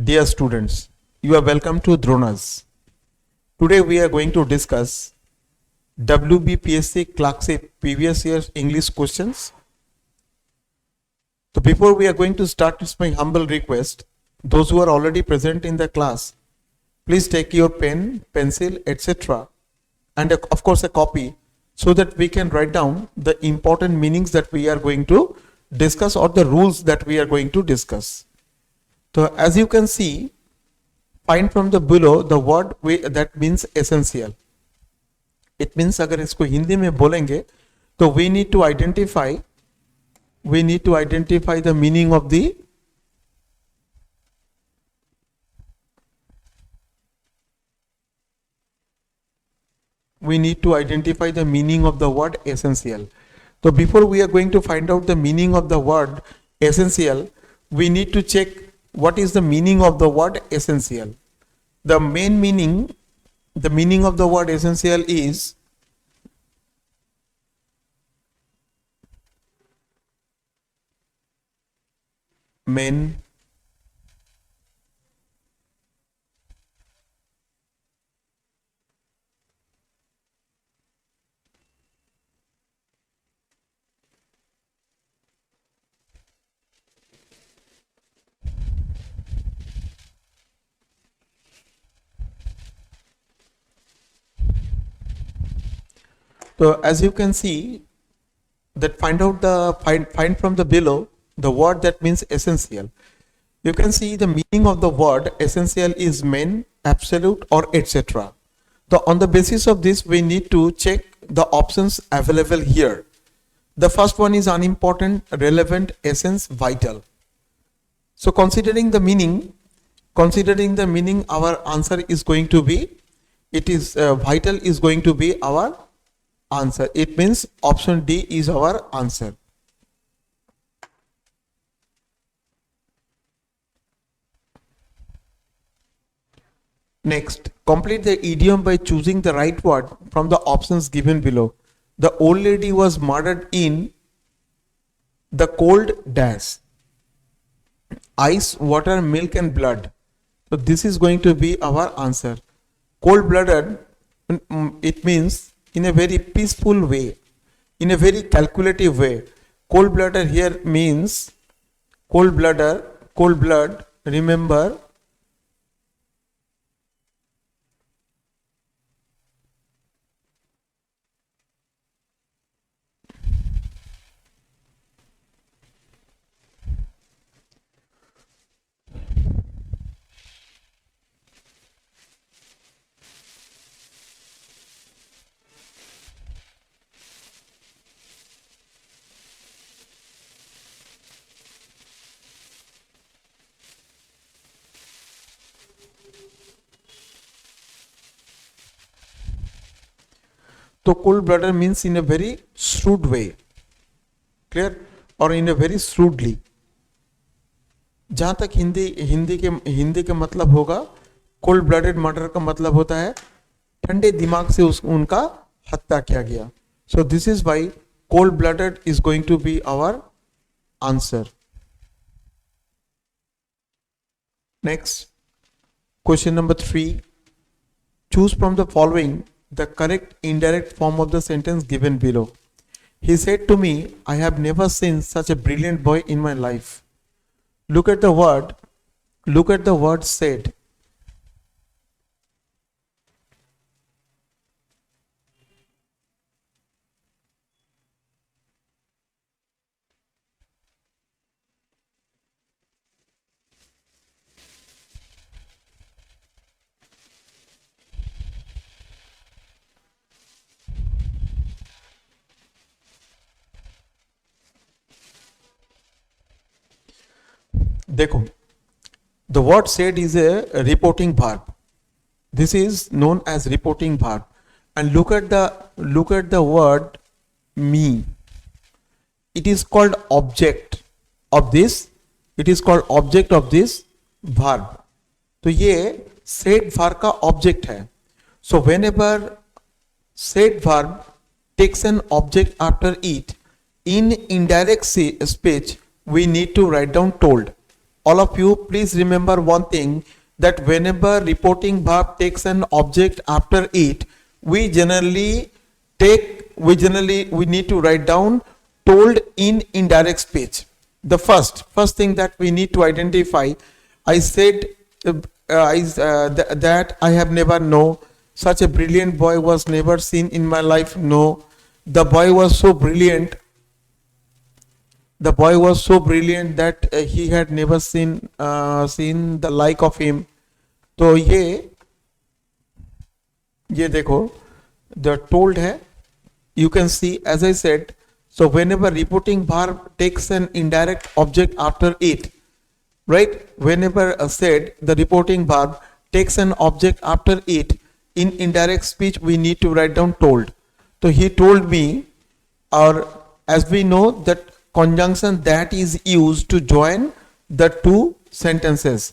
Dear students, you are welcome to Dhronas. Today we are going to discuss WBPSC Clerkship previous year's English questions. So before we are going to start, it's my humble request, those who are already present in the class, please take your pen, pencil, etc. and of course a copy so that we can write down the important meanings that we are going to discuss or the rules that we are going to discuss. So as you can see, find from the below the word that means essential. It means अगर इसको हिंदी में बोलेंगे तो we need to identify the meaning of the word essential. So before we are going to find out the meaning of the word essential, we need to check what is the meaning of the word essential. The meaning of the word essential is main, so as you can see that find from the below the word that means essential. You can see the meaning of the word essential is main, absolute or etc. So on the basis of this we need to check the options available here. The first one is unimportant, relevant, essence, vital. So considering the meaning, our answer is going to be, vital is going to be our answer. It means option D is our answer. Next, complete the idiom by choosing the right word from the options given below. The old lady was murdered in the cold dash. Ice, water, milk and blood. So this is going to be our answer. Cold-blooded, it means in a very peaceful way, in a very calculative way. Cold-blooded here means cold blood, remember, तो cold blooded means in a very shrewd way, clear, or in a very shrewdly. जहां तक हिंदी के मतलब होगा, cold blooded murder का मतलब होता है ठंडे दिमाग से उनका हत्या किया गया. So this is why cold blooded is going to be our answer. Next, question number 3. Choose from the following the correct indirect form of the sentence given below. He said to me, I have never seen such a brilliant boy in my life. Look at the word said. देखो, the word said is a reporting verb. This is known as reporting verb. And look at the word me. It is called object of this. It is called object of this verb. तो ये said verb का object है. So whenever said verb takes an object after it, in indirect speech we need to write down told. all of you, please remember one thing, that whenever reporting verb takes an object after it, we need to write down told in indirect speech. The first thing that we need to identify, I said that I have never known such a brilliant boy was never seen in my life. No, the boy was so brilliant. The boy was so brilliant that he had never seen the like of him. तो ये देखो, the told है. You can see, as I said, so whenever reporting verb takes an indirect object after it, right? Whenever said the reporting verb takes an object after it, in indirect speech we need to write down told. So he told me, or as we know that conjunction that is used to join the two sentences.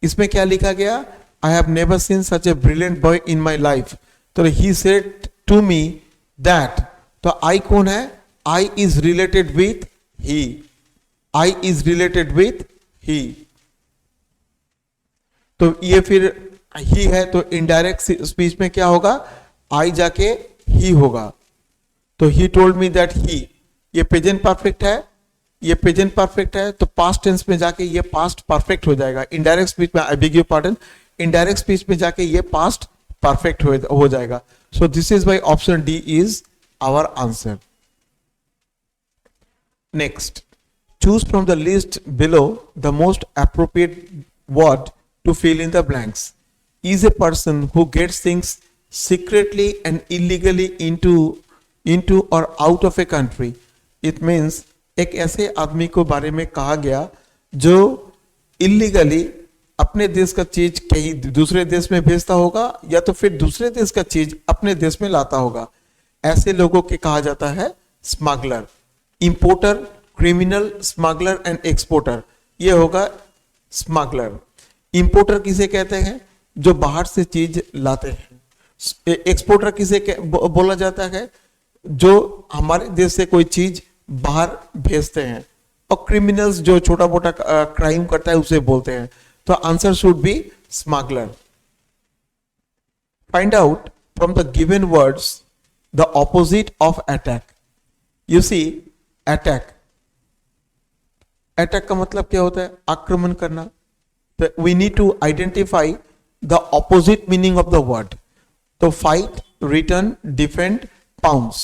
इसमें क्या लिखा गया? I have never seen such a brilliant boy in my life. तो he said to me that. तो I कौन है? I is related with he. I is related with he. तो ये फिर he है, तो इनडायरेक्ट स्पीच में क्या होगा? I जाके he होगा. तो he told me that he, ये प्रेजेंट परफेक्ट है, ये प्रेजेंट परफेक्ट है, तो पास्ट टेंस में जाके ये पास्ट परफेक्ट हो जाएगा. इनडायरेक्ट स्पीच में, I beg your pardon, indirect speech में जाके ये पास्ट परफेक्ट हो जाएगा. So this is why option D is our answer. Next, choose from the list below the most appropriate word to fill in the blanks. Is a person who gets things secretly and illegally into or out of a country. It means एक ऐसे आदमी को बारे में कहा गया जो illegally अपने देश का चीज कहीं दूसरे देश में भेजता होगा, या तो फिर दूसरे देश का चीज अपने देश में लाता होगा. ऐसे लोगों के कहा जाता है smuggler. Importer, criminal, smuggler and exporter, ये होगा स्मगलर. इंपोर्टर किसे कहते हैं? जो बाहर से चीज लाते हैं. एक्सपोर्टर किसे बोला जाता है? जो हमारे देश से कोई चीज बाहर भेजते हैं. और क्रिमिनल्स जो छोटा मोटा क्राइम करता है उसे बोलते हैं. तो answer should be smuggler. Find out from the given words the opposite of attack. You see, attack का मतलब क्या होता है? आक्रमण करना. We need to identify the opposite meaning of the word. So fight, return, defend, pounce.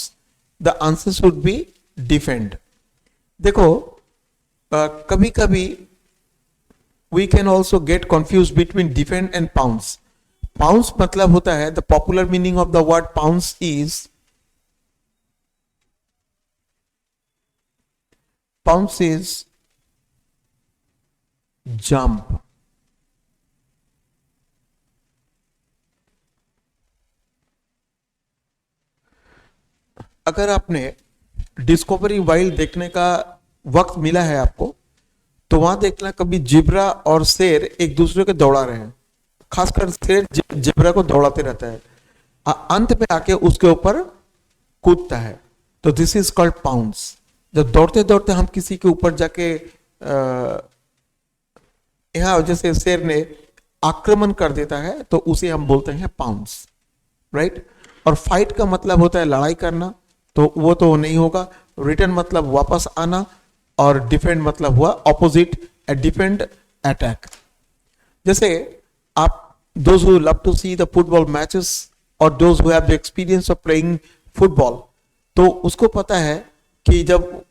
The answer should be defend. देखो, कभी कभी we can also get confused between defend and pounce. Pounce मतलब होता है, the popular meaning of the word pounce is jump. अगर आपने discovery wild देखने का वक्त मिला है आपको, तो वहां देखना कभी जिब्रा और शेर एक दूसरे को दौड़ा रहे हैं. खासकर शेर जिब्रा को दौड़ाते रहता है, अंत में आके उसके ऊपर कूदता है. तो दिस इज कॉल्ड पाउंस. जब दौड़ते दौड़ते हम किसी के ऊपर जाके यहां जैसे शेर ने आक्रमण कर देता है, तो उसे हम बोलते हैं पाउंस, राइट. और फाइट का मतलब होता है लड़ाई करना, तो वो तो नहीं होगा. रिटर्न मतलब वापस आना, और डिफेंड मतलब हुआ ऑपोजिट, डिफेंड, अटैक. जैसे आप those who love to see the football matches और those who have the experience of playing football, तो उसको पता है कि जब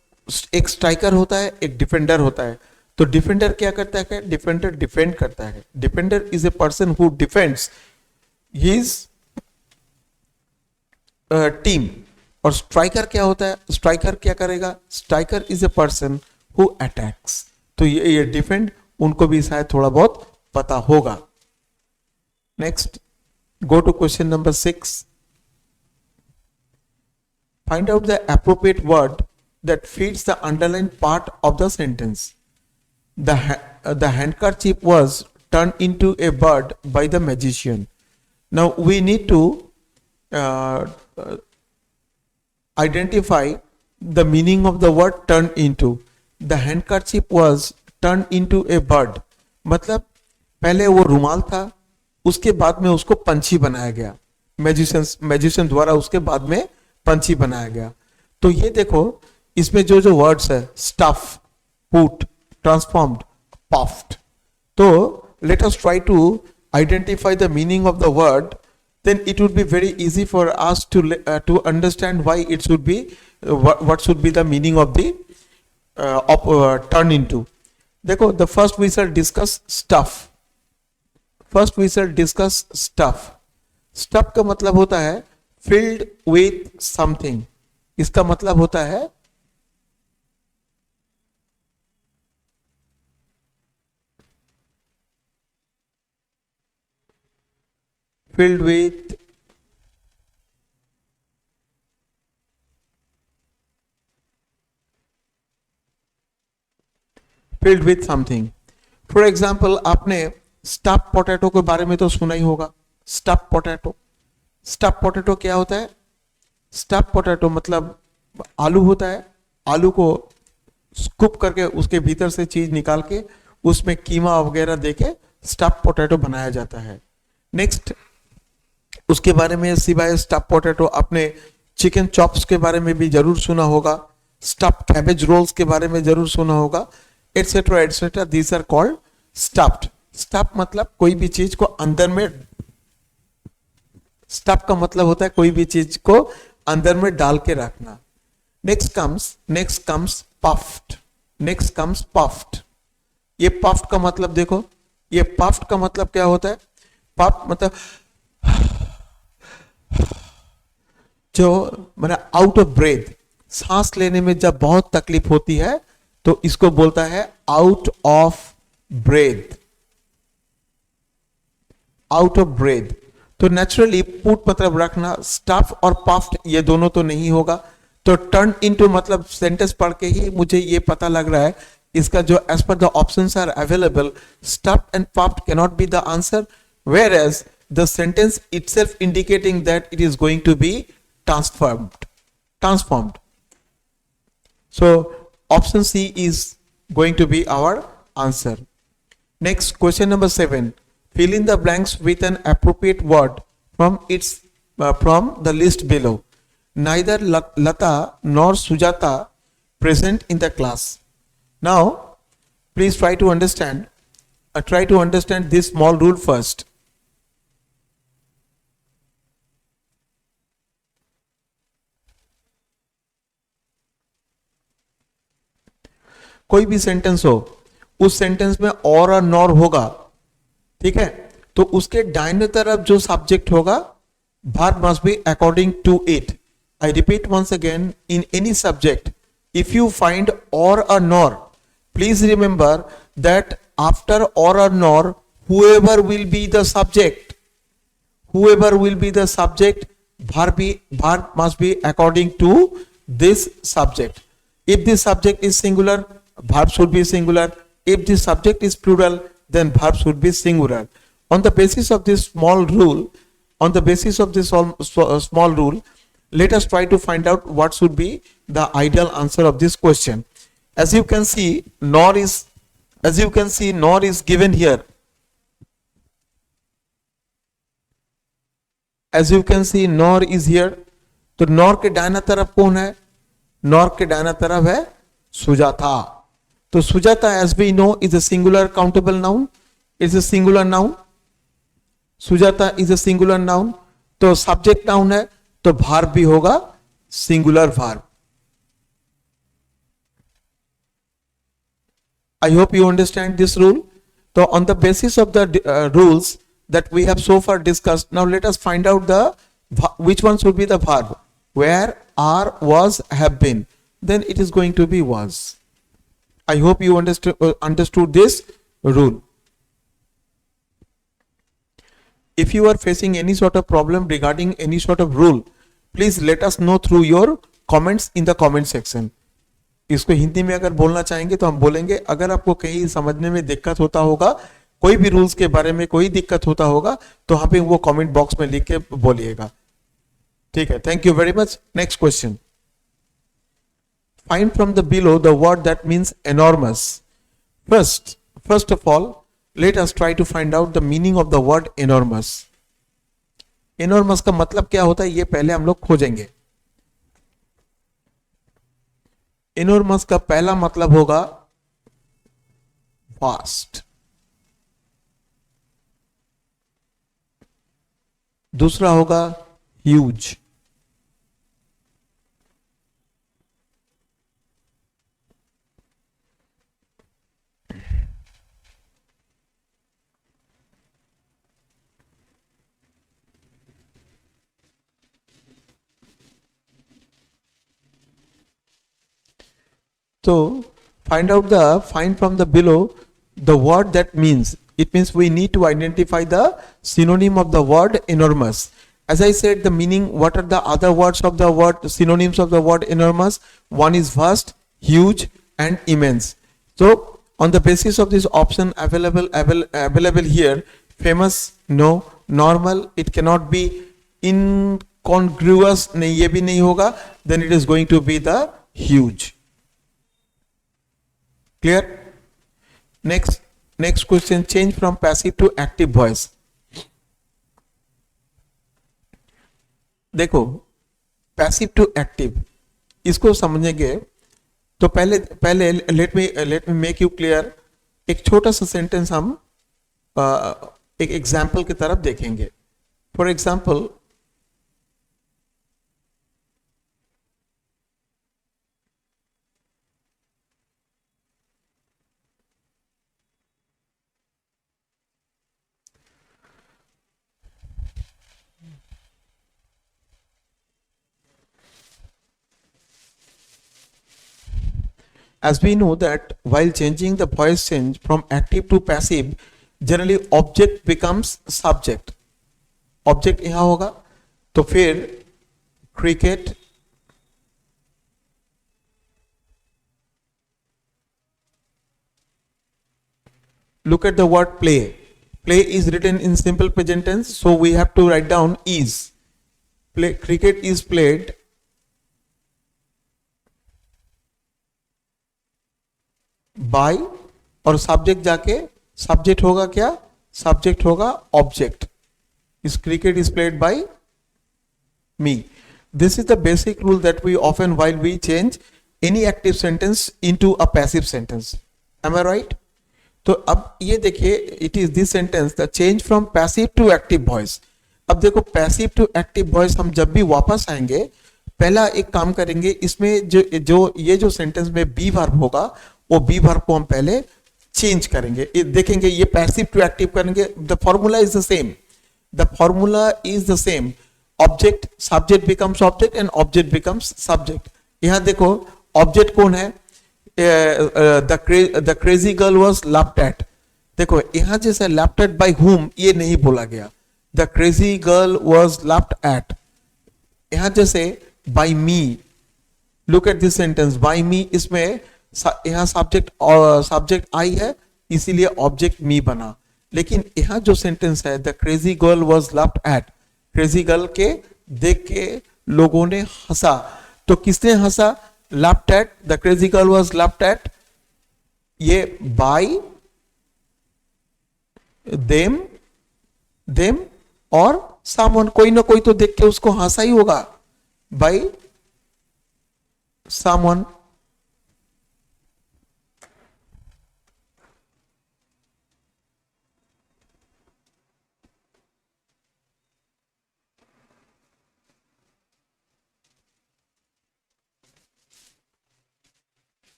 एक स्ट्राइकर होता है, एक डिफेंडर होता है. तो डिफेंडर क्या करता है? डिफेंडर डिफेंड करता है. Defender is a person who defends his team. और स्ट्राइकर क्या होता है? स्ट्राइकर क्या करेगा? Striker is a person who attacks. तो ये डिफेंड उनको भी शायद थोड़ा बहुत पता होगा. Next, go to question number 6. Find out the appropriate word that fits the underline part of the sentence. The handkerchief was turned into a bird by the magician. Now we need to identify the meaning of the word turned into. The handkerchief was turned into a bird. मतलब पहले वो रुमाल था, उसके बाद में उसको पंछी बनाया गया, मैजिशियन द्वारा उसके बाद में पंछी बनाया गया। तो ये देखो इसमें जो जो वर्ड्स है, स्टफ, पुट, ट्रांसफॉर्म्ड, पफ्ड, तो let us try to identify the meaning of the word, then it would be very easy for us to understand why it should be what should be the meaning of the turn into. देखो, the first we shall discuss stuff. First we shall discuss stuff. Stuff का मतलब होता है filled with something. इसका मतलब होता है filled with something. For example, आपने स्टफ पोटैटो के बारे में तो सुना ही होगा। स्टफ पोटैटो, स्टफ पोटैटो क्या होता है? स्टफ पोटैटो मतलब आलू होता है, आलू को स्कूप करके उसके भीतर से चीज निकाल के उसमें कीमा वगैरह देके स्टफ पोटैटो बनाया जाता है। नेक्स्ट, उसके बारे में सिवाय स्टफ पोटैटो आपने चिकन चॉप्स के बारे में भी जरूर सुना होगा, स्टफ कैबेज रोल्स के बारे में जरूर सुना होगा, etcetera etcetera. These are called stuffed. Stuff मतलब कोई भी चीज को अंदर में, स्टफ का मतलब होता है कोई भी चीज को अंदर में डाल के रखना। Next comes puffed. Next comes puffed. ये पफ्ड का मतलब देखो, ये पफ्ड का मतलब क्या होता है? पफ्ड मतलब जो मैंने आउट ऑफ ब्रेथ, सांस लेने में जब बहुत तकलीफ होती है तो इसको बोलता है out of breath. Out of breath. तो नेचुरली पुट मतलब रखना, स्टफ और पफ्ड ये दोनों तो नहीं होगा। तो टर्न इनटू मतलब सेंटेंस पढ़ के ही मुझे ये पता लग रहा है इसका जो as per the options are available, stuff and puffed can not be the answer, whereas the sentence itself indicating that it is going to be transformed. So option C is going to be our answer. Next, question number 7. Fill in the blanks with an appropriate word from the list below. Neither Lata nor Sujata present in the class. Now please try to understand this small rule first. कोई भी sentence हो, उस sentence में और nor होगा, ठीक है? तो उसके दाहिने तरफ जो सब्जेक्ट होगा, verb must be according to it. I repeat once again, in any subject, if you find or a nor, please remember that after or a nor, whoever will be the subject, verb must be according to this subject. If this subject is singular, verb should be singular. If the subject is plural, then verb should be singular. On the basis of this small rule, let us try to find out what should be the ideal answer of this question. As you can see, nor is given here. As you can see, nor is here. तो nor के दाहिना तरफ कौन है? Nor के दाहिना तरफ है सुजाता। तो Sujata as we know is a singular countable noun. It's a singular noun. Sujata is a singular noun. तो सब्जेक्ट नाउन है तो verb भी होगा singular verb. I hope you understand this rule. So on the basis of the rules that we have so far discussed, now let us find out which one should be the verb. Where, are, was, have been, then it is going to be was. I hope you understood this rule. If you are facing any sort of problem regarding any sort of rule, please let us know through your comments in the comment section. इसको हिंदी में अगर बोलना चाहेंगे तो हम बोलेंगे। अगर आपको कहीं समझने में दिक्कत होता होगा, कोई भी रूल्स के बारे में कोई दिक्कत होता होगा, तो यहाँ पे वो कमेंट बॉक्स में लिख के बोलिएगा, ठीक है? Thank you very much. Next question, find from the below the word that means enormous. First of all, Let us try to find out the meaning of the word enormous. Enormous का मतलब क्या होता है ये पहले हम लोग खोजेंगे. Enormous का पहला मतलब होगा vast. दूसरा होगा huge. So find from the below the word that means. It means we need to identify the synonym of the word enormous. As I said, the meaning, what are the other words of the word, synonyms of the word enormous? One is vast, huge, and immense. So on the basis of this option available here, famous, no, normal, it cannot be, incongruous, नहीं ये भी नहीं होगा, then it is going to be the huge. Clear? Next question, change from passive to active voice. देखो passive to active इसको समझेंगे तो पहले let me make you clear. एक छोटा सा सेंटेंस हम एक एग्जाम्पल की तरफ देखेंगे. For example, as we know that while changing the voice change from active to passive, generally object becomes subject. Object यहाँ होगा तो फिर cricket, look at the word play. Play is written in simple present tense, so we have to write down is. Play, cricket is played by, और subject जाके subject होगा क्या, subject होगा object. इस cricket is played by me. This is the basic rule that we often while we change any active sentence into a passive sentence. Am I right? तो अब ये देखिए, it is this sentence the change from passive to active voice. अब देखो passive to active voice हम जब भी वापस आएंगे पहला एक काम करेंगे, इसमें जो ये जो सेंटेंस में बी वर्ब होगा वो बी वर्ब को हम पहले चेंज करेंगे. देखेंगे ये पैसिव टू एक्टिव करेंगे. The formula is the same. The formula is the same. Object, subject becomes object and object becomes subject. यहां देखो ऑब्जेक्ट कौन है, the crazy girl was laughed eight. देखो यहां जैसे लाफ्ड एट बाय हुम ये नहीं बोला गया. The crazy girl was laughed at. यहां जैसे by me, look at this sentence by me, इसमें यहाँ सब्जेक्ट आई है इसीलिए ऑब्जेक्ट मी बना. लेकिन यहाँ जो सेंटेंस है the crazy girl was laughed at, crazy girl के देख के लोगों ने हंसा. तो किसने हंसा? Laughed at, the crazy girl was laughed at. ये बाय देम और सामवन, कोई ना कोई तो देख के उसको हंसा ही होगा. By someone.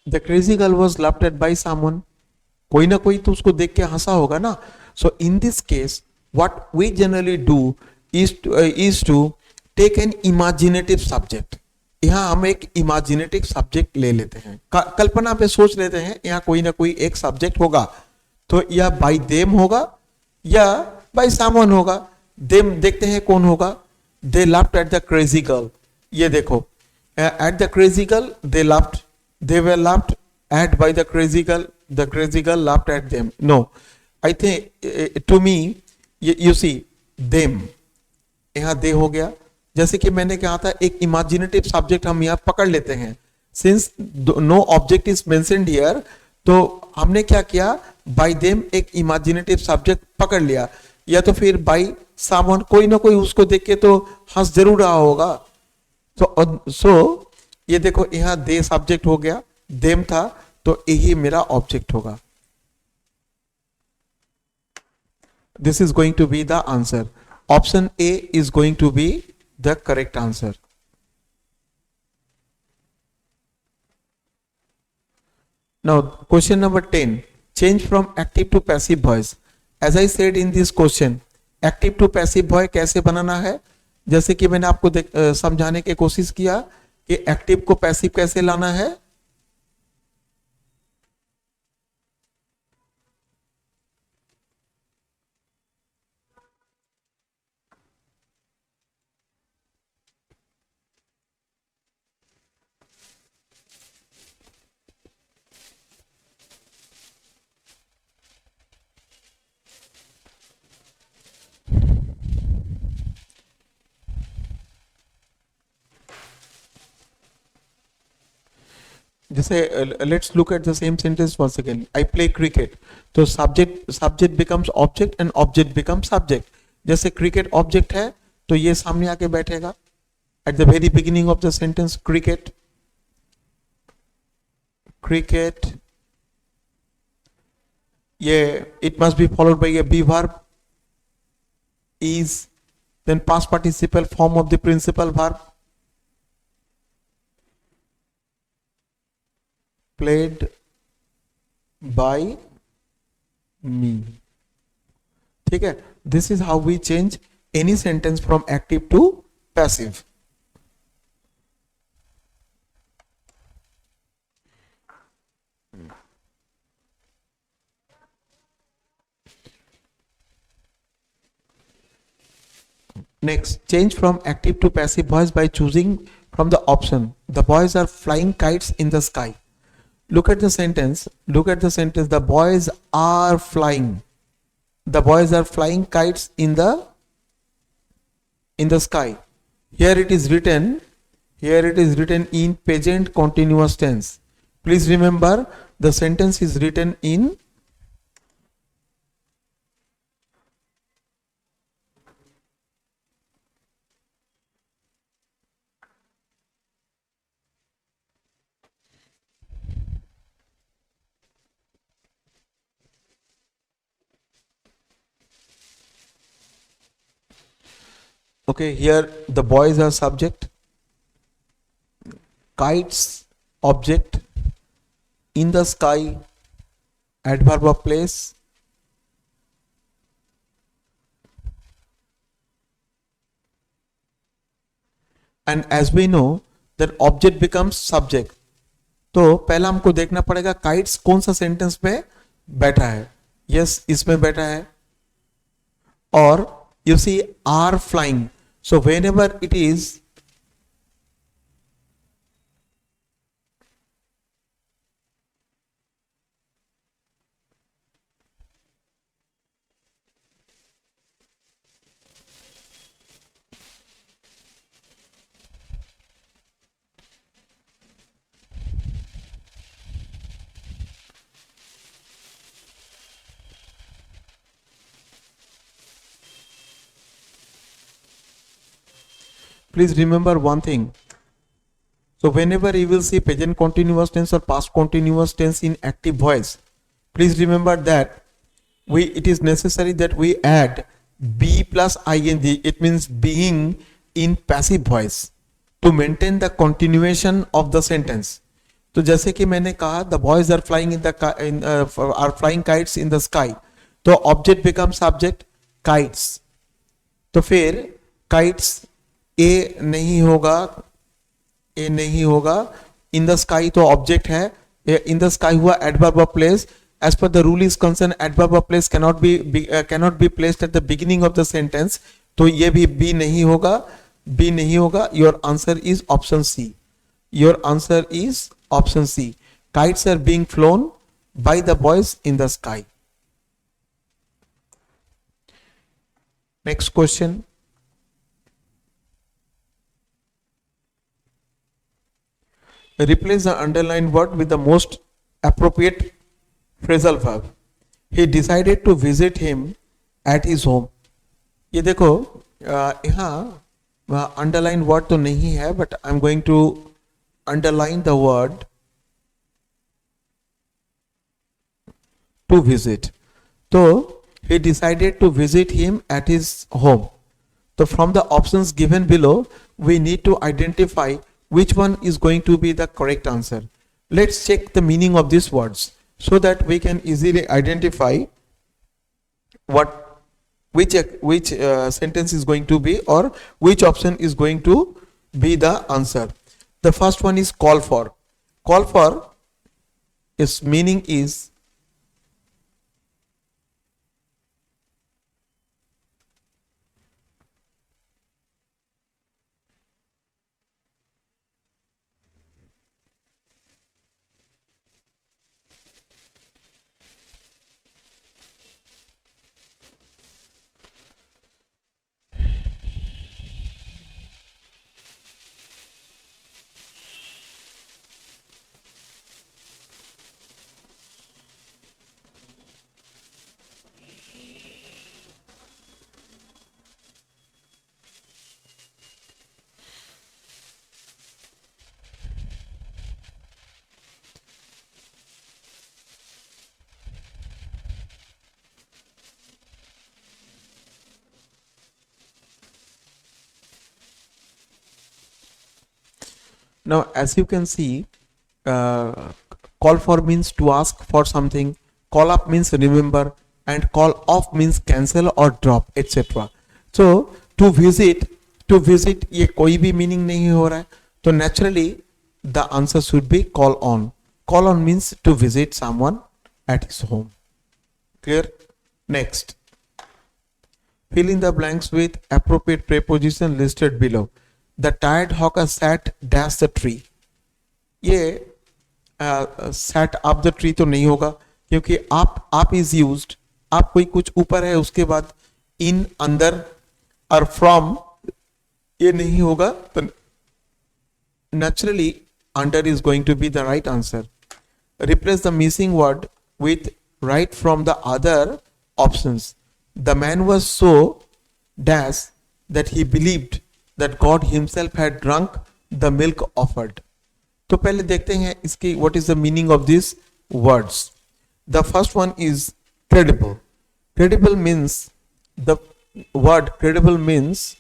The crazy girl was laughed at by someone, कोई ना कोई तो उसको देख के हंसा होगा ना. So in this case what we generally do is to take an imaginative subject. यहाँ हम एक इमेजिनेटिव सब्जेक्ट ले लेते हैं, कल्पना पे सोच लेते हैं यहाँ कोई ना कोई एक सब्जेक्ट होगा. तो या बाय देम होगा या बाय समवन होगा. देम देखते हैं कौन होगा. They laughed at the crazy girl. ये देखो at the crazy girl they laughed, they were laughed at by the crazy girl laughed at them. No, I think to me you see them, यहाँ दे हो गया. जैसे कि मैंने कहा था एक इमेजिनेटिव सब्जेक्ट हम यहाँ पकड़ लेते हैं. Since no object is mentioned here, तो हमने क्या किया, बाय देम एक इमेजिनेटिव सब्जेक्ट पकड़ लिया, या तो फिर बाय समवन, कोई ना कोई उसको देख के तो हंस जरूर रहा होगा. सो ये देखो यहाँ दे सब्जेक्ट हो गया, देम था, तो यही मेरा ऑब्जेक्ट होगा. This is going to be the answer. Option A is going to be the correct answer. Now, question number 10. Change from active to passive voice. As I said in this question, active to passive voice कैसे बनाना है, जैसे कि मैंने आपको समझाने की कोशिश किया कि एक्टिव को पैसिव कैसे लाना है. जैसे let's look at the same sentence once again. I play cricket, तो subject becomes object and object becomes subject. जैसे क्रिकेट ऑब्जेक्ट है तो ये सामने आके बैठेगा at the very beginning of the sentence. Cricket ये it must be followed by a be verb is, then past participle form of the principal verb, played by me. ठीक है, this is how we change any sentence from active to passive. Next, change from active to passive voice by choosing from the option. The boys are flying kites in the sky. Look at the sentence. Look at the sentence. The boys are flying. The boys are flying kites in the sky. Here it is written. Here it is written in present continuous tense. Please remember, the sentence is written in okay, here the boys are subject, kites object, in the sky adverb of place, and as we know that object becomes subject. तो पहला हमको देखना पड़ेगा kites कौन सा sentence में बैठा है. यस, इसमें बैठा है. और you see are flying, so whenever it is please remember one thing. So whenever you will see present continuous tense or past continuous tense in active voice, please remember that it is necessary that we add be plus ing. It means being in passive voice to maintain the continuation of the sentence. तो जैसे कि मैंने कहा the boys are flying are flying kites in the sky, तो object becomes subject kites. तो फिर kites A नहीं होगा, इन द स्काई तो ऑब्जेक्ट है, इन द स्काई हुआ adverb of place. As per the rule is concern adverb of place cannot be placed at the beginning of the sentence, तो ये भी बी नहीं होगा. Your answer is option C. Your answer is option C. Kites are being flown by the boys in the sky. Next question. Replace the underlined word with the most appropriate phrasal verb. He decided to visit him at his home. ये देखो यहाँ underline word तो नहीं है, but I am going to underline the word to visit. तो he decided to visit him at his home. So from the options given below, we need to identify which one is going to be the correct answer. Let's check the meaning of these words so that we can easily identify which sentence is going to be, or which option is going to be the answer. The first one is call for. Call for, its meaning is now, as you can see, call for means to ask for something, call up means remember, and call off means cancel or drop, etc. So to visit ये कोई भी meaning नहीं हो रहा है, तो naturally the answer should be call on. Call on means to visit someone at his home. Clear? Next, fill in the blanks with appropriate preposition listed below. The tired hawker sat dash the tree. ये sat up the tree तो नहीं होगा, क्योंकि up is used. आप कोई कुछ ऊपर है, उसके बाद in, अंदर और from ये नहीं होगा, तो naturally under is going to be the right answer. Replace the missing word with right from the other options. The man was so dash that he believed that God himself had drunk the milk offered. तो पहले देखते हैं इसकी what is the meaning of these words. The first one is credible. Credible means, the word credible means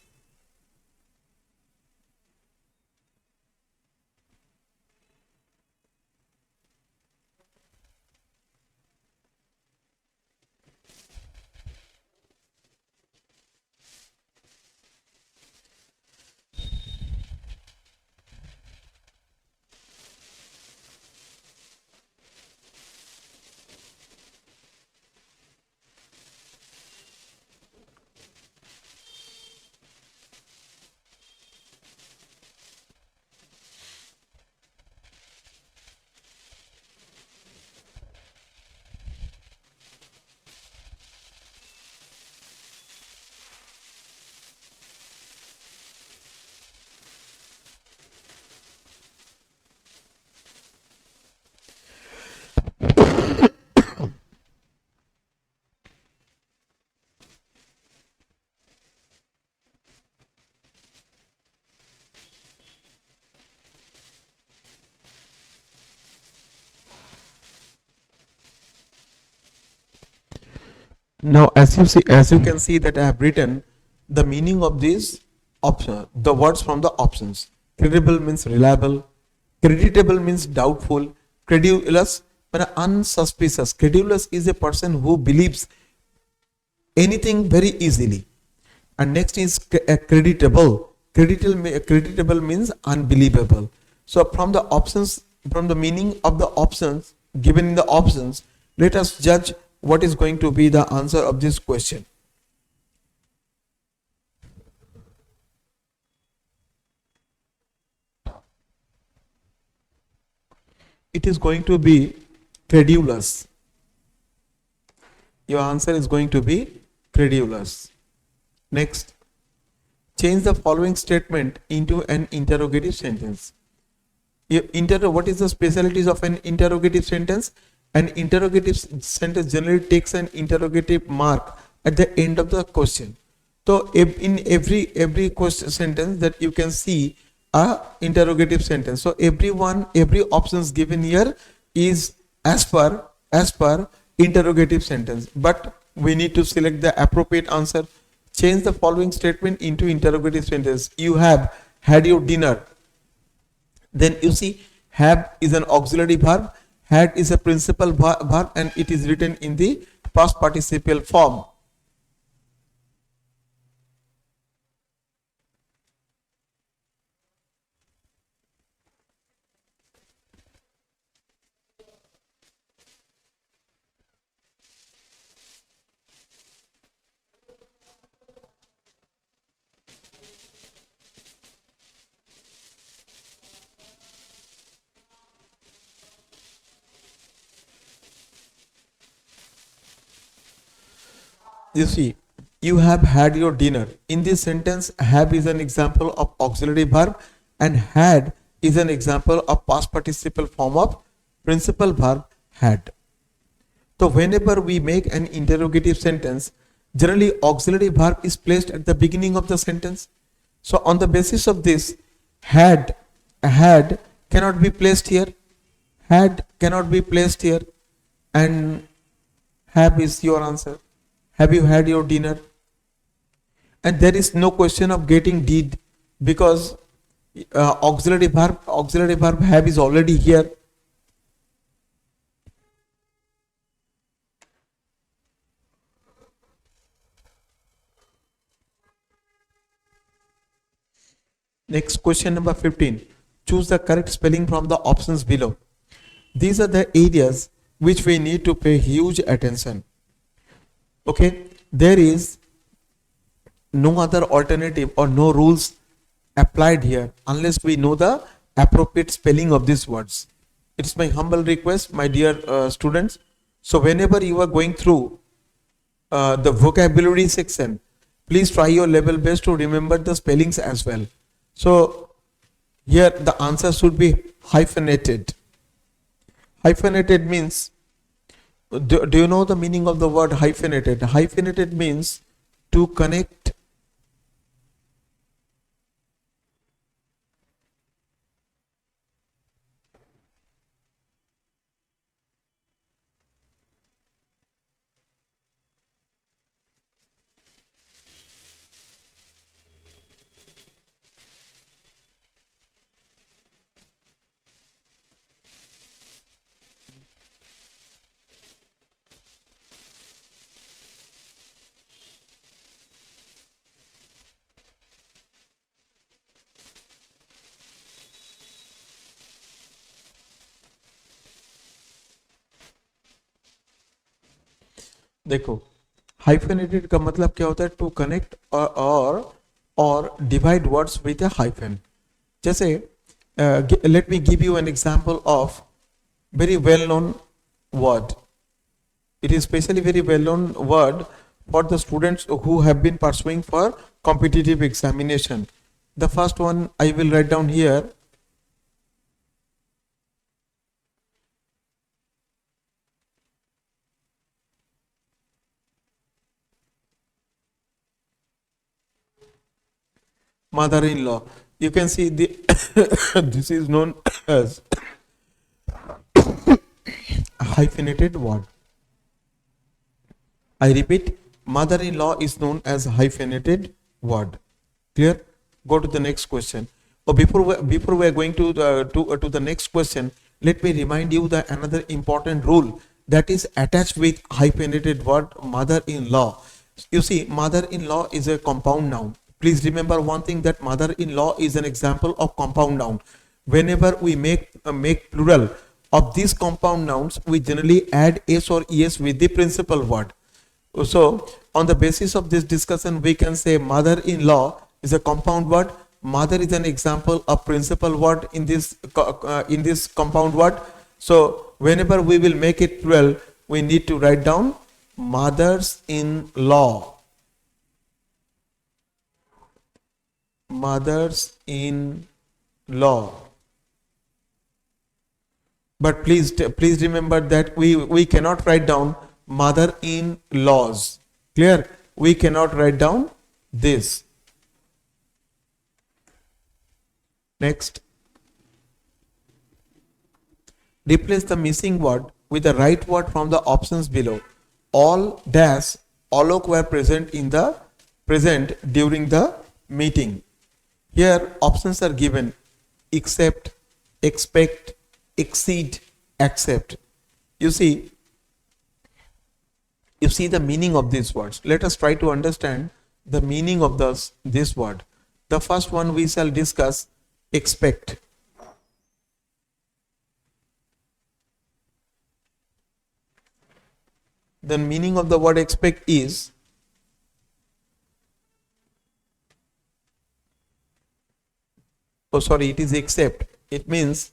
now as you can see that I have written the meaning of these option, the words from the options. Credible means reliable, creditable means doubtful, credulous means unsuspicious. Credulous is a person who believes anything very easily. And next is creditable. Creditable means unbelievable. So from the options, from the meaning of the options given in the options, let us judge what is going to be the answer of this question. It is going to be credulous. Your answer is going to be credulous. Next, change the following statement into an interrogative sentence. What is the specialties of an interrogative sentence? An interrogative sentence generally takes an interrogative mark at the end of the question. So in every question sentence that you can see a interrogative sentence. So every options given here is as per interrogative sentence, but we need to select the appropriate answer. Change the following statement into interrogative sentence. You have had your dinner. Then you see, have is an auxiliary verb, had is a principal verb, and it is written in the past participial form. You see, you have had your dinner. In this sentence, have is an example of auxiliary verb and had is an example of past participle form of principal verb had. So whenever we make an interrogative sentence, generally auxiliary verb is placed at the beginning of the sentence. So on the basis of this, had cannot be placed here, had cannot be placed here, and have is your answer. Have you had your dinner? And there is no question of getting did, because auxiliary verb have is already here. Next, question number 15. Choose the correct spelling from the options below. These are the areas which we need to pay huge attention. Okay, there is no other alternative or no rules applied here unless we know the appropriate spelling of these words. It's my humble request, my dear students. So whenever you are going through the vocabulary section, please try your level best to remember the spellings as well. So here the answer should be hyphenated. Hyphenated means, do you know the meaning of the word hyphenated? Hyphenated means to connect देखो hyphenated का मतलब क्या होता है? To connect और divide words with a hyphen. जैसे let me give you an example of very well known word. It is especially very well known word for the students who have been pursuing for competitive examination. The first one I will write down here. Mother-in-law. You can see the this is known as hyphenated word. I repeat, mother-in-law is known as hyphenated word. Clear? Go to the next question. Before we are going to the next question, let me remind you that another important rule that is attached with hyphenated word mother-in-law. You see, mother-in-law is a compound noun. Please remember one thing, that mother-in-law is an example of compound noun. Whenever we make plural of these compound nouns, we generally add s or es with the principal word. So on the basis of this discussion, we can say mother-in-law is a compound word. Mother is an example of principal word in this compound word. So whenever we will make it plural, we need to write down mothers-in-law. Mothers-in-law. But please remember that we cannot write down mother-in-laws. Clear? We cannot write down this. Next. Replace the missing word with the right word from the options below. All dash Alok were present during the meeting. Here options are given: accept, expect, exceed, accept. You see the meaning of these words. Let us try to understand the meaning of this word. The first one we shall discuss: expect. The meaning of the word expect is it is accept. It means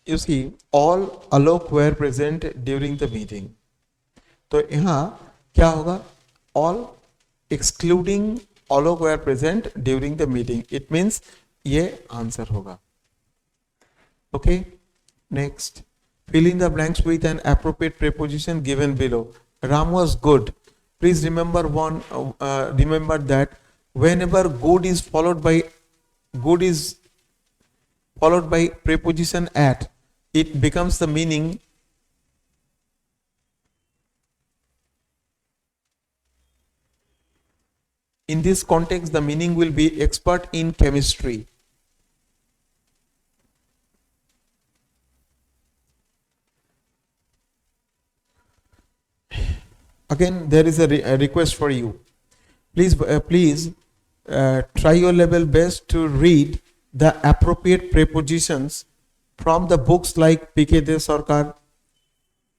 you see all Alok were present during the meeting. तो यहाँ क्या होगा? All excluding Alok were present during the meeting. It means ये answer होगा. Okay. Next. Fill in the blanks with an appropriate preposition given below. Ram was good. Please remember that whenever good is followed by preposition at, it becomes the meaning in this context. The meaning will be expert in chemistry. Again, there is a request for you. Please try your level best to read the appropriate prepositions from the books like P.K. De Sarkar,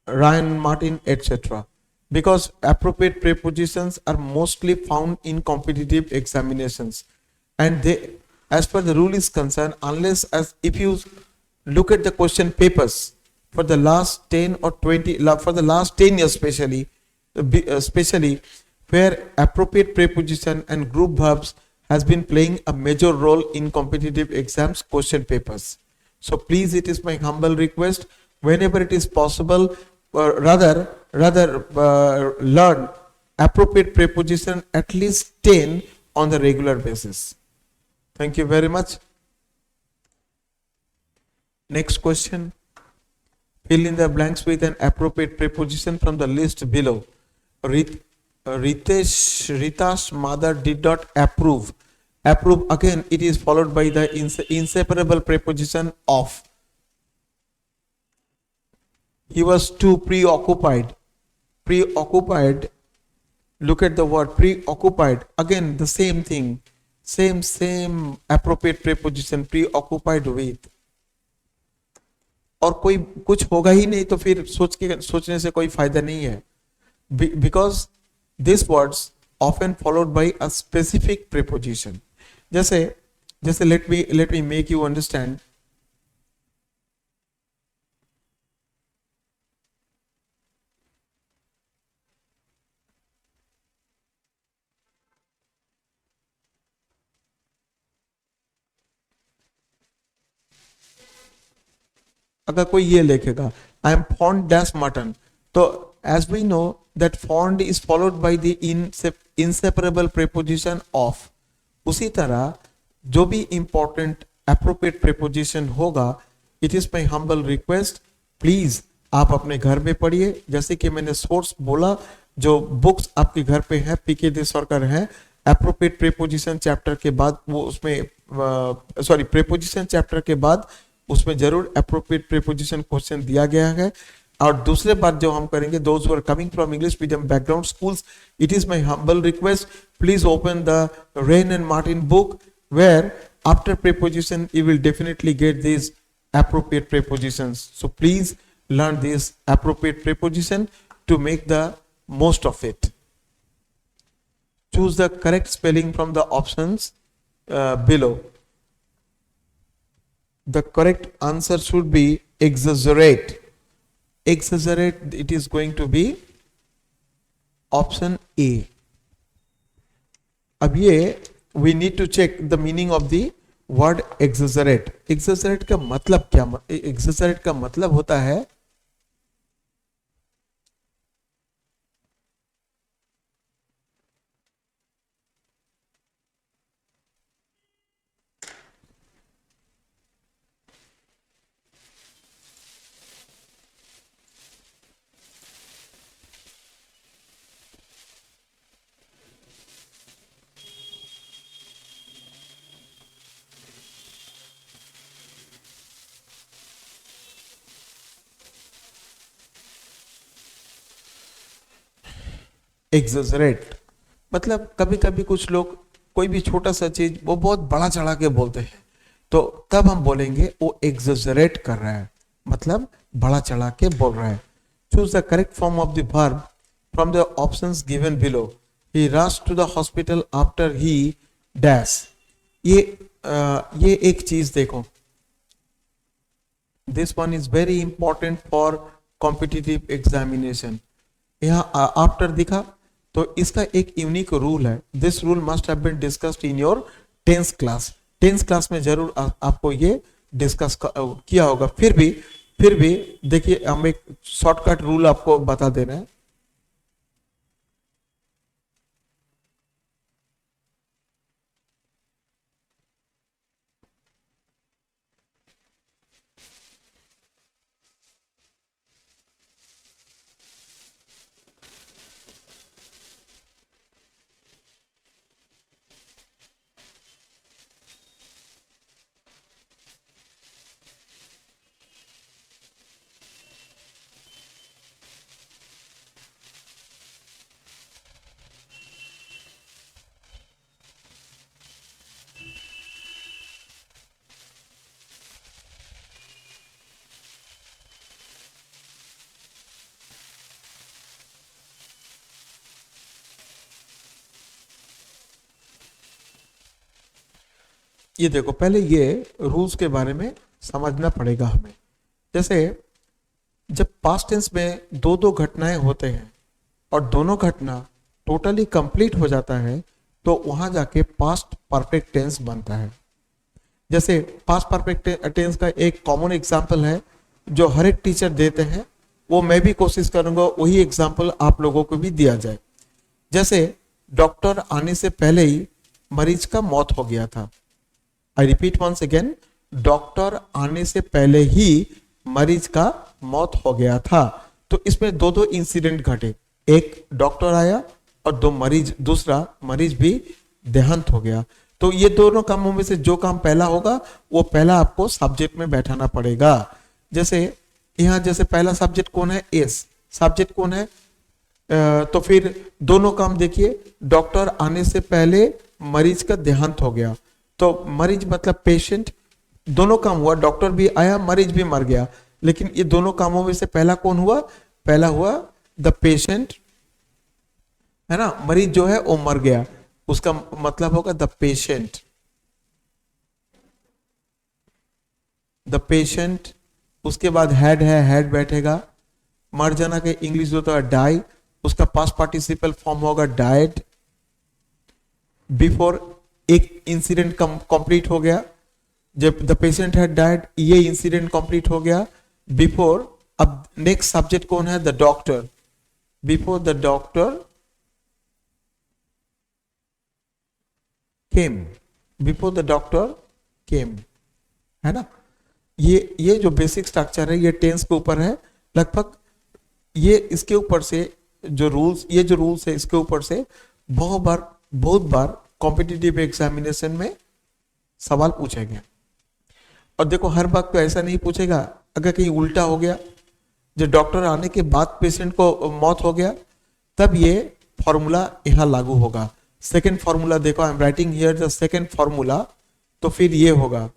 Ryan Martin, etc. Because appropriate prepositions are mostly found in competitive examinations, and they, as per the rule is concerned, if you look at the question papers for the last 10 or 20, for the last 10 years especially where appropriate preposition and group verbs has been playing a major role in competitive exams question papers. So please, it is my humble request, whenever it is possible, learn appropriate preposition at least 10 on the regular basis. Thank you very much. Next question. Fill in the blanks with an appropriate preposition from the list below. Rita's mother did not approve. Approve, again, it is followed by the inseparable preposition of. He was too preoccupied. Preoccupied, look at the word preoccupied. Again, the same thing. Same appropriate preposition, preoccupied with. और कोई कुछ होगा ही नहीं तो फिर सोचने से कोई फायदा नहीं है. Because these words often followed by a specific preposition. जैसे let me make you understand. अगर कोई ये लिखेगा I am fond dash mutton, तो as we know that fond is followed by the inseparable preposition of. उसी तरह जो भी important appropriate preposition होगा, it is my humble request, please आप अपने घर में पढ़िए। जैसे कि मैंने सोर्स बोला, जो बुक्स आपके घर पे है, पीके देशवारकर है, एप्रोप्रिएट प्रीपोजिशन चैप्टर के बाद वो उसमें सॉरी प्रीपोजिशन चैप्टर के बाद उसमें जरूर एप्रोप्रिएट प्रीपोजिशन क्वेश्चन दिया गया है। और दूसरे बात जो हम करेंगे, those who are coming from English medium background schools, it is my humble request, please open the Wren and Martin book, where after preposition you will definitely get these appropriate prepositions. So please learn this appropriate preposition to make the most of it. Choose the correct spelling from the options below. The correct answer should be exaggerate. Exaggerate, it is going to be option A. अब ये we need to check the meaning of the word exaggerate. Exaggerate का मतलब क्या? Exaggerate का मतलब होता है exaggerate मतलब कभी कभी कुछ लोग कोई भी छोटा सा चीज वो बहुत बड़ा चढ़ा के बोलते हैं, तो तब हम बोलेंगे वो एग्जैजरेट कर रहा है, मतलब बड़ा चढ़ा के बोल रहा है। Choose the correct form of the verb from the options given below. He rush to the hospital after he dash. ये एक चीज देखो, this one is very important for competitive examination. यहाँ आफ्टर दिखा तो इसका एक यूनिक रूल है। This rule must have been discussed in your 10th class. 10th class में जरूर आपको ये डिस्कस किया होगा। फिर भी देखिए, हम एक शॉर्टकट रूल आपको बता दे रहे हैं। ये देखो, पहले ये रूल्स के बारे में समझना पड़ेगा हमें। जैसे जब पास्ट टेंस में दो दो घटनाएं होते हैं और दोनों घटना टोटली कंप्लीट हो जाता है, तो वहां जाके पास्ट परफेक्ट टेंस बनता है। जैसे पास्ट परफेक्ट टेंस का एक कॉमन एग्जांपल है जो हर एक टीचर देते हैं, वो मैं भी कोशिश करूंगा वही एग्जांपल आप लोगों को भी दिया जाए। जैसे डॉक्टर आने से पहले ही मरीज का मौत हो गया था। I repeat once again, doctor आने से पहले ही मरीज का मौत हो गया था। तो इसमें दो दो इंसिडेंट घटे, एक डॉक्टर आया और दूसरा मरीज भी देहांत हो गया। तो ये दोनों कामों में से जो काम पहला होगा वो पहला आपको सब्जेक्ट में बैठाना पड़ेगा। जैसे यहाँ जैसे पहला सब्जेक्ट कौन है? एस। सब्जेक्ट कौन है? तो फिर दोनों काम देखिए, डॉक्टर आने से पहले मरीज का देहांत हो गया, तो मरीज मतलब पेशेंट, दोनों काम हुआ, डॉक्टर भी आया, मरीज भी मर गया। लेकिन ये दोनों कामों में से पहला कौन हुआ? पहला हुआ द पेशेंट, है ना। मरीज जो है वो मर गया, उसका मतलब होगा द पेशेंट। द पेशेंट, उसके बाद हेड है, हेड बैठेगा। मर जाना के इंग्लिश होता है डाई, उसका पास्ट पार्टिसिपल फॉर्म होगा डाइड। बिफोर एक इंसिडेंट कंप्लीट हो गया, जब द पेशेंट हैड डाइड, ये इंसिडेंट कंप्लीट हो गया। बिफोर, अब नेक्स्ट सब्जेक्ट कौन है? The doctor. Before the doctor came, before the doctor केम, है ना। ये जो बेसिक स्ट्रक्चर है ये टेंस के ऊपर है, लगभग ये इसके ऊपर से जो रूल्स है इसके ऊपर से बहुत बार कॉम्पिटिटिव एग्जामिनेशन में सवाल पूछेंगे। और देखो हर बात तो ऐसा नहीं पूछेगा, अगर कहीं उल्टा हो गया, जो डॉक्टर आने के बाद पेशेंट को मौत हो गया, तब ये फॉर्मूला यहाँ लागू होगा। सेकेंड फॉर्मूला देखो, I am writing here the second formula, तो फिर ये होगा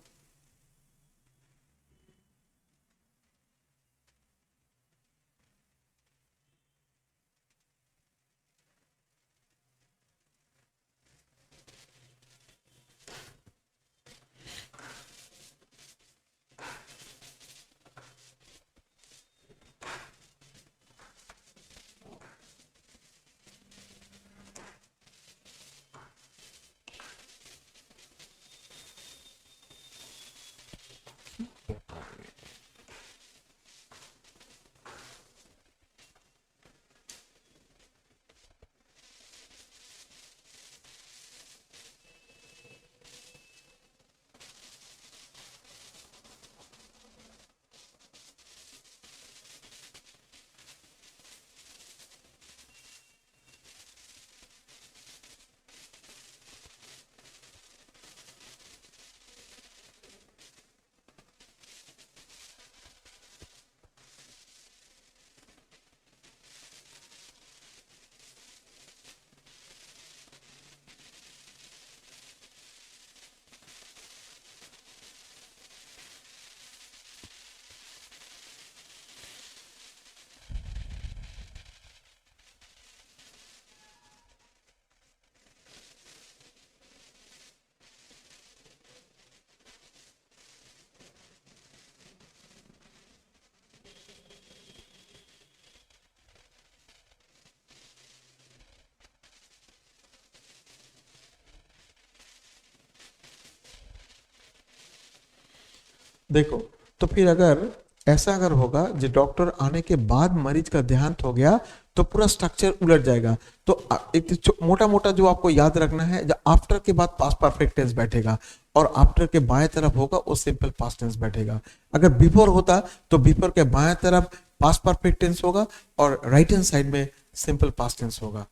देखो, तो फिर अगर ऐसा अगर होगा जो डॉक्टर आने के बाद मरीज का देहांत हो गया तो पूरा स्ट्रक्चर उलट जाएगा। तो एक मोटा मोटा जो आपको याद रखना है, जो आफ्टर के बाद पास्ट परफेक्ट टेंस बैठेगा और आफ्टर के बाएं तरफ होगा वो सिंपल पास्ट टेंस बैठेगा। अगर बिफोर होता तो बिफोर के बाएं तरफ पास्ट परफेक्ट टेंस होगा और राइट हैंड साइड में सिंपल पास्ट टेंस होगा।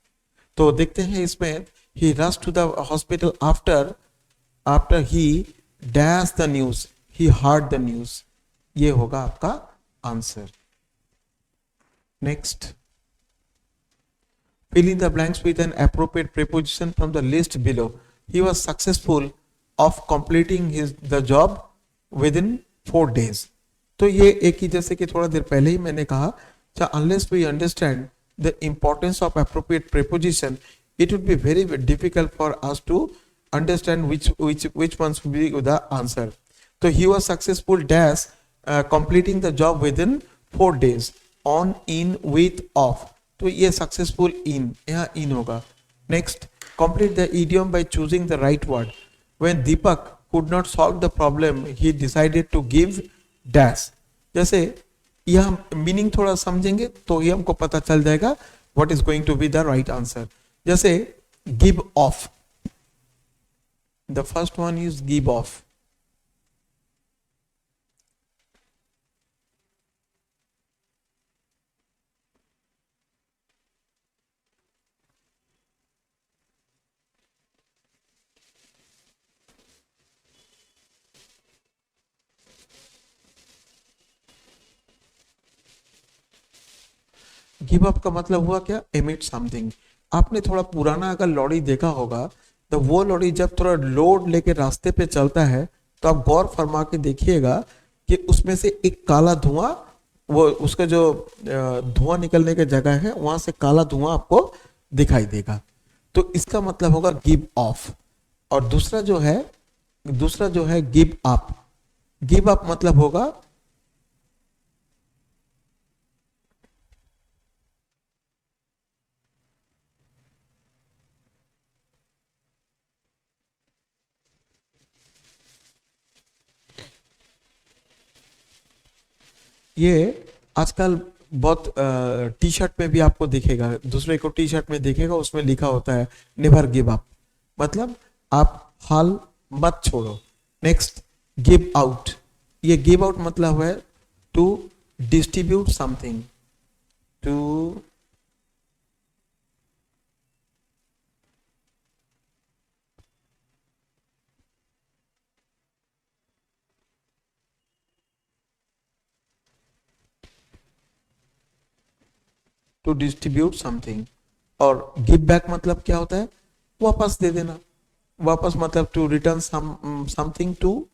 तो देखते हैं इसमें, he rush to the hospital after he dash the news, he heard the news, ये होगा आपका answer. Next, fill in the blanks with an appropriate preposition from the list below. He was successful of completing the job within 4 days. तो ये एक ही, जैसे कि थोड़ा देर पहले ही मैंने कहा, unless we understand the importance of appropriate preposition, it would be very difficult for us to understand which ones will be the answer. तो he was successful dash completing the job within 4 days, on, in, with, of. तो ये successful in, यहाँ in होगा। Next, complete the idiom by choosing the right word. When Deepak could not solve the problem, he decided to give dash. जैसे यह meaning थोड़ा समझेंगे तो ये हमको पता चल जाएगा what is going to be the right answer. जैसे give off, the first one is give off. Give up का मतलब हुआ क्या, एमिट समथिंग। आपने थोड़ा पुराना अगर लॉरी देखा होगा तो वो लॉरी जब थोड़ा लोड लेके रास्ते पे चलता है तो आप गौर फरमा के देखिएगा कि उसमें से एक काला धुआं, वो उसका जो धुआं निकलने की जगह है वहां से काला धुआं आपको दिखाई देगा। तो इसका मतलब होगा गिव ऑफ। और दूसरा जो है गिव अप। गिव अप मतलब होगा ये आजकल बहुत टी शर्ट में भी आपको दिखेगा, दूसरे को टी शर्ट में दिखेगा, उसमें लिखा होता है नेवर गिव अप, मतलब आप हाल मत छोड़ो। Next, give out. ये गिव आउट मतलब है to distribute something, to distribute something. और गिव बैक मतलब क्या होता है, वापस दे देना, वापस मतलब टू रिटर्न समथिंग टू,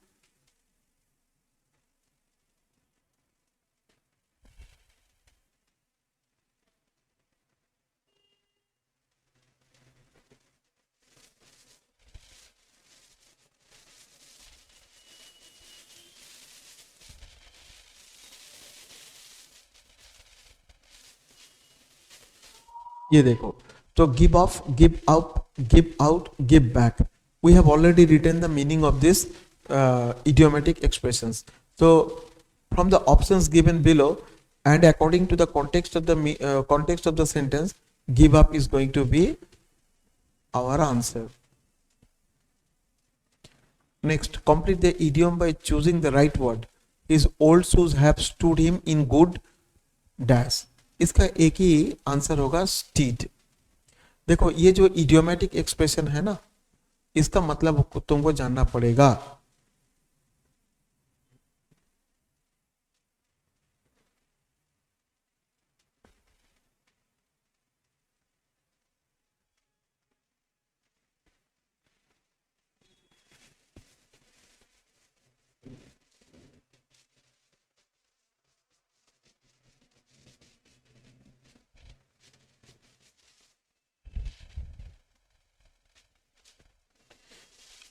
ये देखो, तो give off, give out, give out, give back, we have already written the meaning of this idiomatic expressions. So from the options given below and according to the context of the sentence, give up is going to be our answer. Next, complete the idiom by choosing the right word. His old shoes have stood him in good dash. इसका एक ही answer होगा stead. देखो ये जो idiomatic expression है ना, इसका मतलब तुमको जानना पड़ेगा।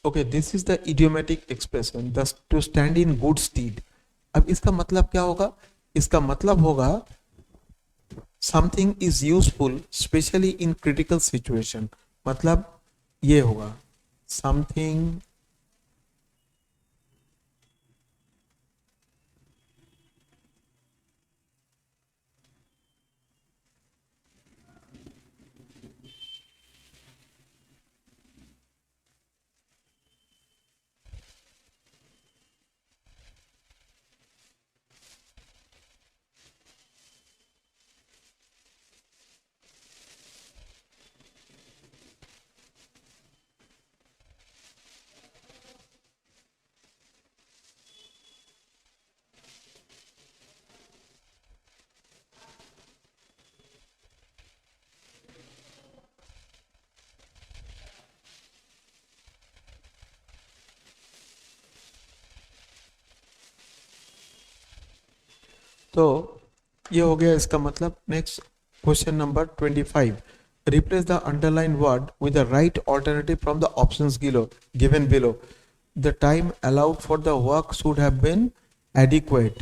Okay, this is the idiomatic expression, the two stand in good stead. अब इसका मतलब क्या होगा, इसका मतलब होगा something is useful specially in critical situation, मतलब ये होगा समथिंग तो ये हो गया इसका मतलब। Next question number 25, replace the underline word with the right alternative from the options given below. The time allowed for the work should have been adequate.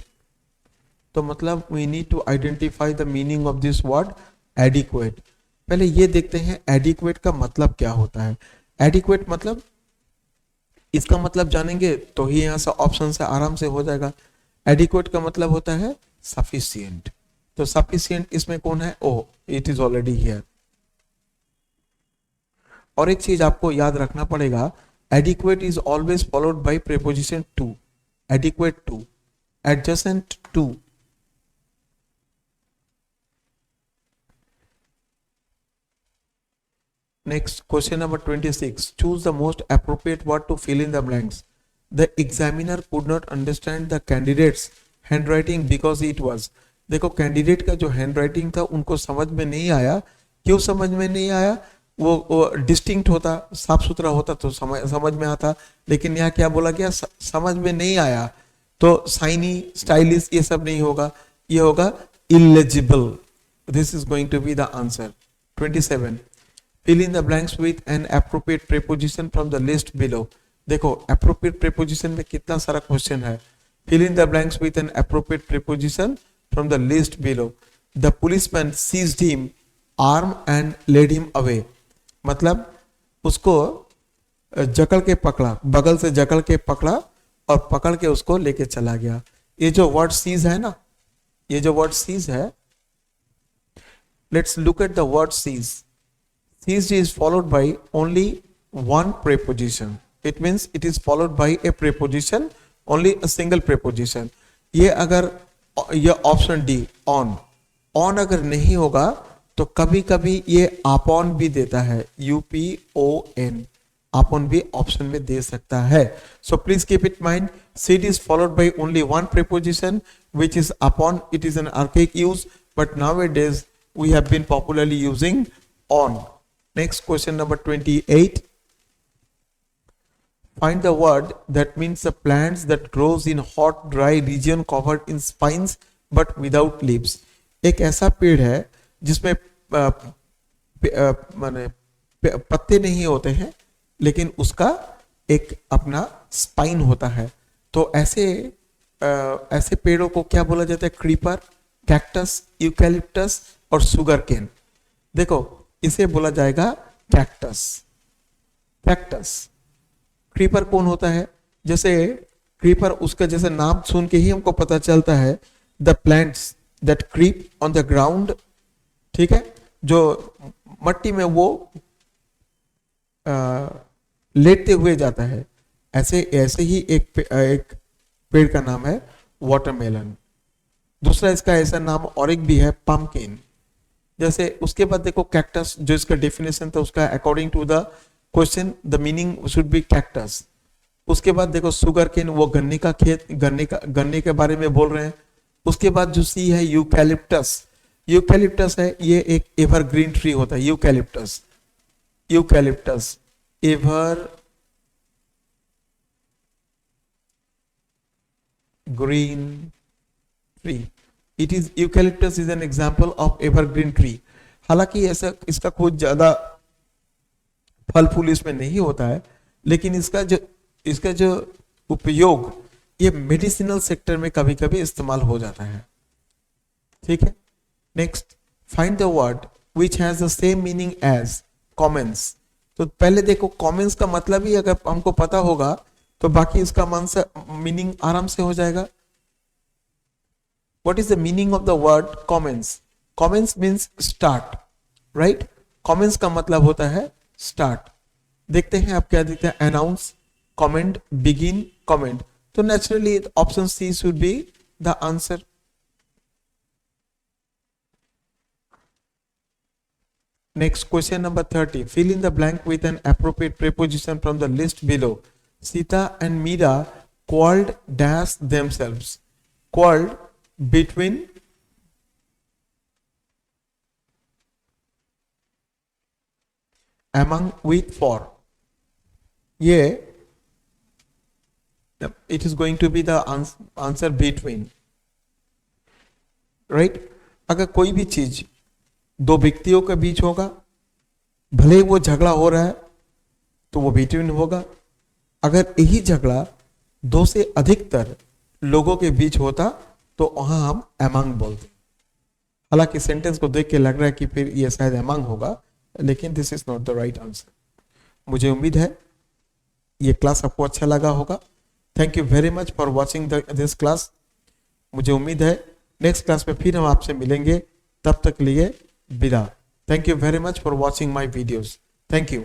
तो मतलब we need to identify the meaning of this word adequate. पहले ये देखते हैं adequate का मतलब क्या होता है। एडिक्वेट मतलब, इसका मतलब जानेंगे तो ही यहाँ से ऑप्शन से आराम से हो जाएगा। एडिक्वेट का मतलब होता है सफिशिएंट। तो सफिशिएंट इसमें कौन है, oh it is already here. और एक चीज आपको याद रखना पड़ेगा, adequate is always followed by preposition to, adequate to, adjacent to. Next, question number 26. Choose the most appropriate word to fill in the blanks. The examiner could not understand the candidate's handwriting because it was. देखो candidate का जो handwriting था उनको समझ में नहीं आया। क्यों समझ में नहीं आया, वो डिस्टिंक्ट होता, साफ सुथरा होता तो समझ में आता, लेकिन यहाँ क्या बोला गया, समझ में नहीं आया। तो साइनी, स्टाइलिश ये सब नहीं होगा, ये होगा eligible. This is going to be the answer. 27. Fill in the blanks with an appropriate preposition from the list below. देखो appropriate preposition में कितना सारा क्वेश्चन है। Fill in the blanks with an appropriate preposition from the list below. The policeman seized him arm and led him away. मतलब उसको जकड़ के पकड़ा, बगल से जकड़ के पकड़ा और पकड़ के उसको लेके चला गया। ये जो वर्ड सीज है ना, ये जो वर्ड सीज है, let's look at the word seize. Seized is followed by only one preposition. It means it is followed by a preposition, only a single preposition. ये अगर ये ऑप्शन डी ऑन, ऑन अगर नहीं होगा तो कभी कभी ये अपॉन भी देता है, UPON, अपॉन भी ऑप्शन में दे सकता है. So please keep it mind, seed is followed by only one preposition which is upon. It is an archaic use, but nowadays we have been popularly using on. Next question number 28. Find the word that means the plants that grows in hot dry region covered in spines but without leaves. एक ऐसा पेड़ है जिसमें माने पत्ते नहीं होते हैं लेकिन उसका एक अपना स्पाइन होता है. तो ऐसे पेड़ों को क्या बोला जाता है? क्रीपर, कैक्टस, यूकैलिप्टस और सुगर केन. देखो इसे बोला जाएगा कैक्टस. कैक्टस. क्रीपर कौन होता है? जैसे क्रीपर, उसका जैसे नाम सुन के ही हमको पता चलता है, the plants that creep on the ground, ठीक है, जो मट्टी में वो लेटते हुए जाता है. ऐसे ही एक पेड़ का नाम है वाटरमेलन. दूसरा इसका ऐसा नाम और एक भी है, पम्पकिन. जैसे उसके बाद देखो कैक्टस, जो इसका डेफिनेशन था उसका according to the question the meaning should be cactus. उसके बाद देखो सुगर केन, वो गन्ने का खेत, गन्ने के बारे में बोल रहे हैं. उसके बाद जो सी है यूकैलिप्टस. यूकैलिप्टस है, ये एक एवरग्रीन ट्री होता है. Eucalyptus, eucalyptus ever green tree. It is eucalyptus is an example of evergreen tree. हालांकि ऐसा इसका कुछ ज्यादा फल फूल इसमें नहीं होता है, लेकिन इसका जो उपयोग ये मेडिसिनल सेक्टर में कभी कभी इस्तेमाल हो जाता है. ठीक है. Next, find the word which has the same meaning as commons. तो पहले देखो कॉमन्स का मतलब ही अगर हमको पता होगा तो बाकी इसका मीनिंग आराम से हो जाएगा. What is the meaning of the word commence? Commence means start, right? Commence का मतलब होता है start. देखते हैं आप क्या देखते हैं, announce, comment, begin, comment. तो naturally option C should be the answer. Next question number 30. Fill in the blank with an appropriate preposition from the list below. Sita and Meera quarreled dash themselves. Quarreled between among with for. ये it is going to be the answer between, right? अगर कोई भी चीज दो व्यक्तियों के बीच होगा, भले ही वो झगड़ा हो रहा है तो वो बिटवीन होगा. अगर यही झगड़ा दो से अधिकतर लोगों के बीच होता तो वहां हम एमंग बोलते. हालांकि सेंटेंस को देख के लग रहा है कि फिर ये शायद एमंग होगा, लेकिन this is not the right answer. मुझे उम्मीद है ये क्लास आपको अच्छा लगा होगा. Thank you very much for watching this class. मुझे उम्मीद है नेक्स्ट क्लास में फिर हम आपसे मिलेंगे. तब तक लिए विदा. Thank you very much for watching my videos. Thank you.